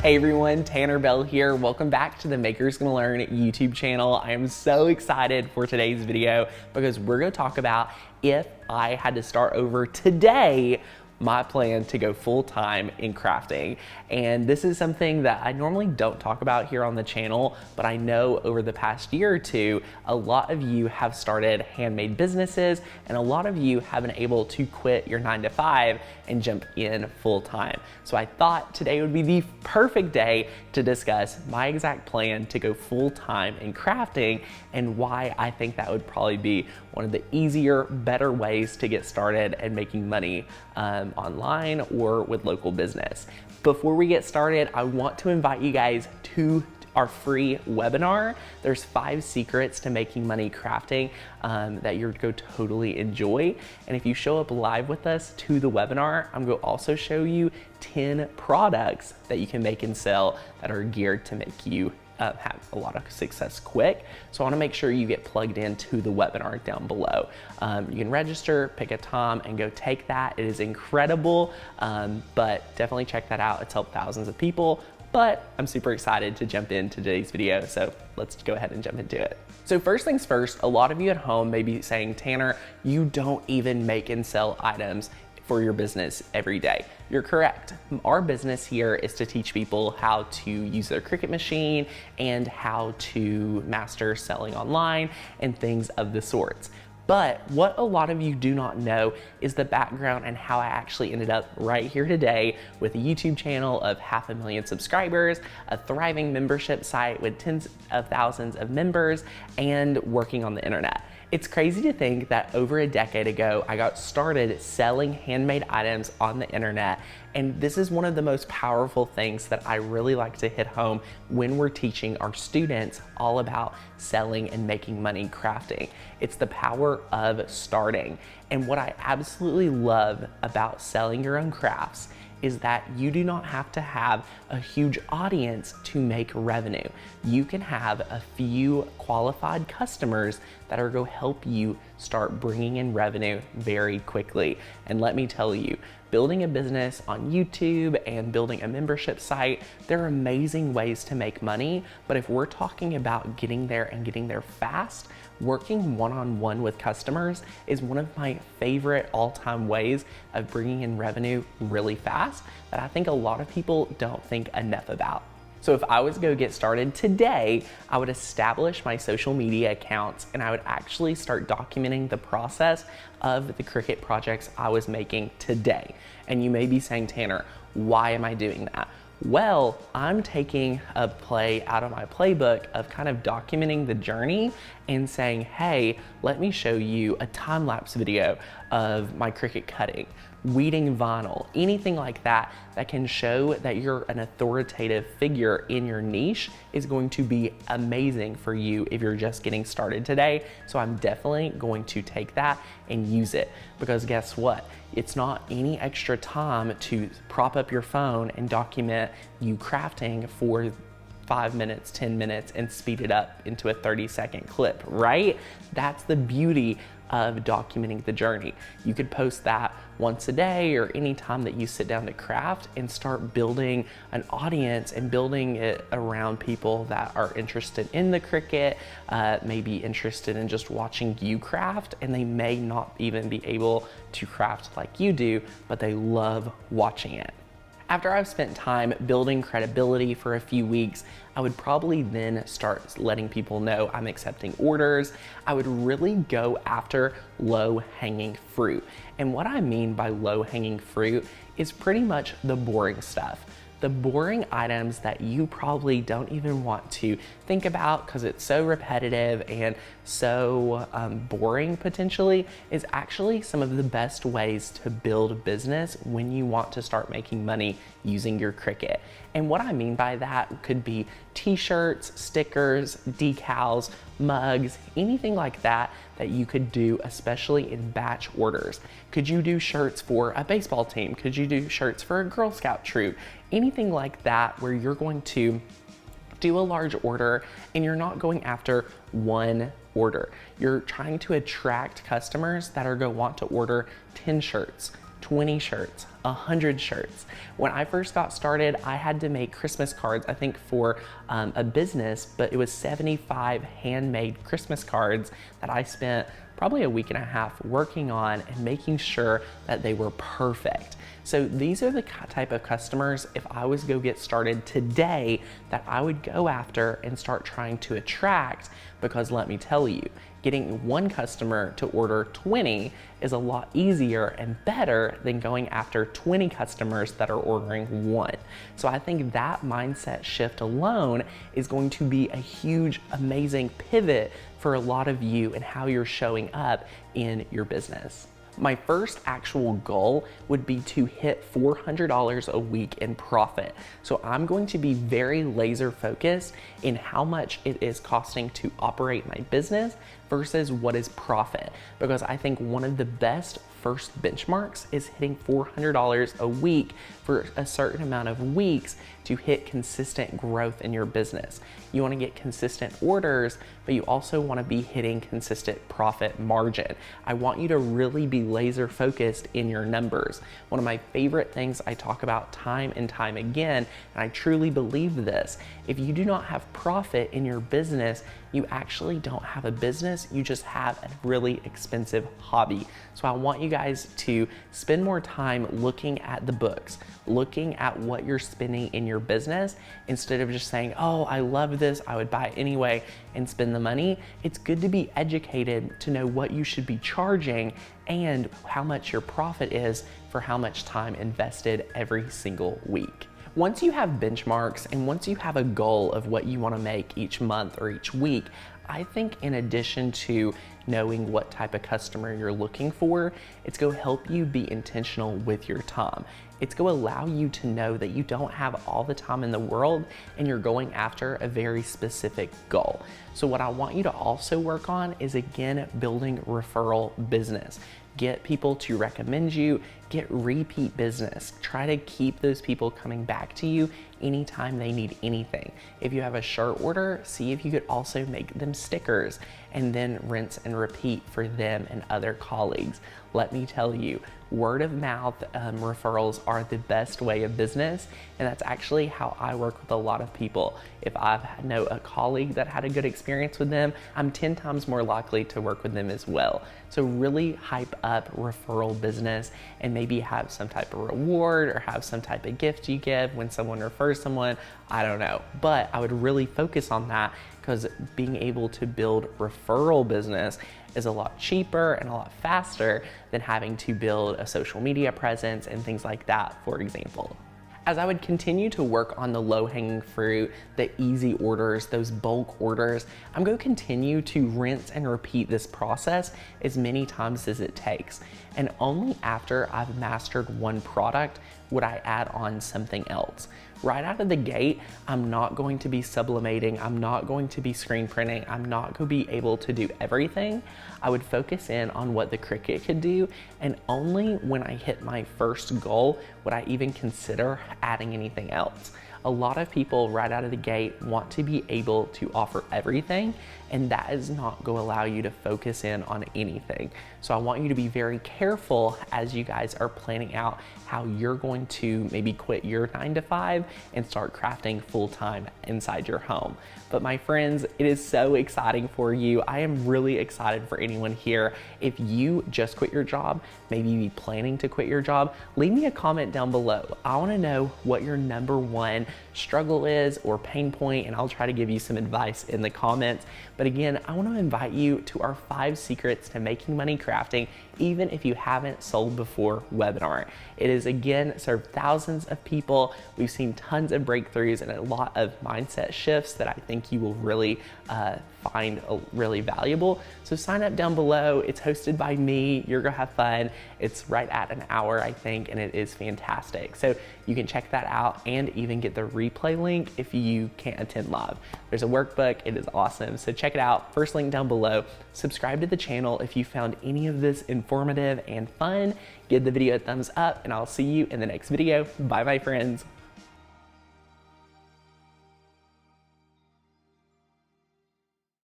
Hey everyone, Tanner Bell here. Welcome back to the Makers Gonna Learn YouTube channel. I am so excited for today's video because we're gonna talk about if I had to start over today, my plan to go full-time in crafting. And this is something that I normally don't talk about here on the channel, but I know over the past year or two, a lot of you have started handmade businesses and a lot of you have been able to quit your 9-to-5 and jump in full-time. So I thought today would be the perfect day to discuss my exact plan to go full-time in crafting and why I think that would probably be one of the easier, better ways to get started and making money online or with local business. Before we get started, I want to invite you guys to our free webinar. There's 5 secrets to making money crafting that you're going to totally enjoy. And if you show up live with us to the webinar, I'm going to also show you 10 products that you can make and sell that are geared to make you have a lot of success quick. So I want to make sure you get plugged into the webinar down below. You can register, pick a time, and go take that. It is incredible, but definitely check that out. It's helped thousands of people, but I'm super excited to jump into today's video. So let's go ahead and jump into it. So first things first, a lot of you at home may be saying, Tanner, you don't even make and sell items for your business every day. You're correct. Our business here is to teach people how to use their Cricut machine and how to master selling online and things of the sorts. But what a lot of you do not know is the background and how I actually ended up right here today with a YouTube channel of 500,000 subscribers, a thriving membership site with tens of thousands of members, and working on the internet. It's crazy to think that over a decade ago, I got started selling handmade items on the internet. And this is one of the most powerful things that I really like to hit home when we're teaching our students all about selling and making money crafting. It's the power of starting. And what I absolutely love about selling your own crafts is that you do not have to have a huge audience to make revenue. You can have a few qualified customers that are going to help you start bringing in revenue very quickly. And let me tell you, building a business on YouTube and building a membership site, they're amazing ways to make money. But if we're talking about getting there and getting there fast, working one-on-one with customers is one of my favorite all-time ways of bringing in revenue really fast that I think a lot of people don't think enough about. So if I was to go get started today, I would establish my social media accounts and I would actually start documenting the process of the Cricut projects I was making today. And you may be saying, Tanner, why am I doing that? Well, I'm taking a play out of my playbook of kind of documenting the journey and saying, hey, let me show you a time-lapse video of my Cricut cutting, weeding vinyl, anything like that that can show that you're an authoritative figure in your niche is going to be amazing for you if you're just getting started today. So I'm definitely going to take that and use it because guess what? It's not any extra time to prop up your phone and document you crafting for 5 minutes, 10 minutes, and speed it up into a 30-second clip, right? That's the beauty of documenting the journey. You could post that once a day or any time that you sit down to craft and start building an audience and building it around people that are interested in the Cricut, maybe interested in just watching you craft, and they may not even be able to craft like you do, but they love watching it. After I've spent time building credibility for a few weeks, I would probably then start letting people know I'm accepting orders. I would really go after low-hanging fruit. And what I mean by low-hanging fruit is pretty much the boring stuff. The boring items that you probably don't even want to think about because it's so repetitive and so boring potentially is actually some of the best ways to build a business when you want to start making money using your Cricut. And what I mean by that could be t-shirts, stickers, decals, mugs, anything like that that you could do, especially in batch orders. Could you do shirts for a baseball team? Could you do shirts for a Girl Scout troop? Anything like that where you're going to do a large order and you're not going after one order. You're trying to attract customers that are going to want to order 10 shirts, 20 shirts, 100 shirts. When I first got started, I had to make Christmas cards, I think for a business, but it was 75 handmade Christmas cards that I spent probably a week and a half working on and making sure that they were perfect. So these are the type of customers, if I was to go get started today, that I would go after and start trying to attract, because let me tell you, getting one customer to order 20 is a lot easier and better than going after 20 customers that are ordering one. So I think that mindset shift alone is going to be a huge, amazing pivot for a lot of you and how you're showing up in your business. My first actual goal would be to hit $400 a week in profit. So I'm going to be very laser focused in how much it is costing to operate my business versus what is profit. Because I think one of the best first benchmarks is hitting $400 a week for a certain amount of weeks to hit consistent growth in your business. You want to get consistent orders, but you also want to be hitting consistent profit margin. I want you to really be laser focused in your numbers. One of my favorite things I talk about time and time again, and I truly believe this, if you do not have profit in your business, you actually don't have a business, you just have a really expensive hobby. So I want you guys to spend more time looking at the books, looking at what you're spending in your business, instead of just saying, oh, I love this, I would buy it anyway, and spend the money. It's good to be educated to know what you should be charging and how much your profit is for how much time invested every single week. Once you have benchmarks and once you have a goal of what you want to make each month or each week, I think in addition to knowing what type of customer you're looking for, it's going to help you be intentional with your time. It's going to allow you to know that you don't have all the time in the world and you're going after a very specific goal. So what I want you to also work on is, again, building referral business. Get people to recommend you, get repeat business. Try to keep those people coming back to you anytime they need anything. If you have a shirt order, see if you could also make them stickers and then rinse and repeat for them and other colleagues. Let me tell you, word of mouth referrals are the best way of business, and that's actually how I work with a lot of people. If I know a colleague that had a good experience with them, I'm 10 times more likely to work with them as well. So really hype up referral business and maybe have some type of reward or have some type of gift you give when someone refers someone. I don't know, but I would really focus on that, because being able to build referral business is a lot cheaper and a lot faster than having to build a social media presence and things like that, for example. As I would continue to work on the low-hanging fruit, the easy orders, those bulk orders, I'm going to continue to rinse and repeat this process as many times as it takes. And only after I've mastered one product would I add on something else. Right out of the gate, I'm not going to be sublimating, I'm not going to be screen printing, I'm not going to be able to do everything. I would focus in on what the Cricut could do, and only when I hit my first goal would I even consider adding anything else. A lot of people right out of the gate want to be able to offer everything, and that is not going to allow you to focus in on anything. So I want you to be very careful as you guys are planning out how you're going to maybe quit your 9-to-5 and start crafting full-time inside your home. But my friends, it is so exciting for you. I am really excited for anyone here. If you just quit your job, maybe you be planning to quit your job, leave me a comment down below. I want to know what your #1 struggle is or pain point, and I'll try to give you some advice in the comments. But again, I want to invite you to our 5 secrets to making money crafting, even if you haven't sold before webinar. It is, again, served thousands of people. We've seen tons of breakthroughs and a lot of mindset shifts that I think you will really find really valuable. So sign up down below. It's hosted by me. You're gonna have fun. It's right at an hour, I think, and it is fantastic. So you can check that out and even get the replay link if you can't attend live. There's a workbook. It is awesome. So check it out. First link down below. Subscribe to the channel if you found any of this informative and fun. Give the video a thumbs up, and I'll see you in the next video. Bye, my friends.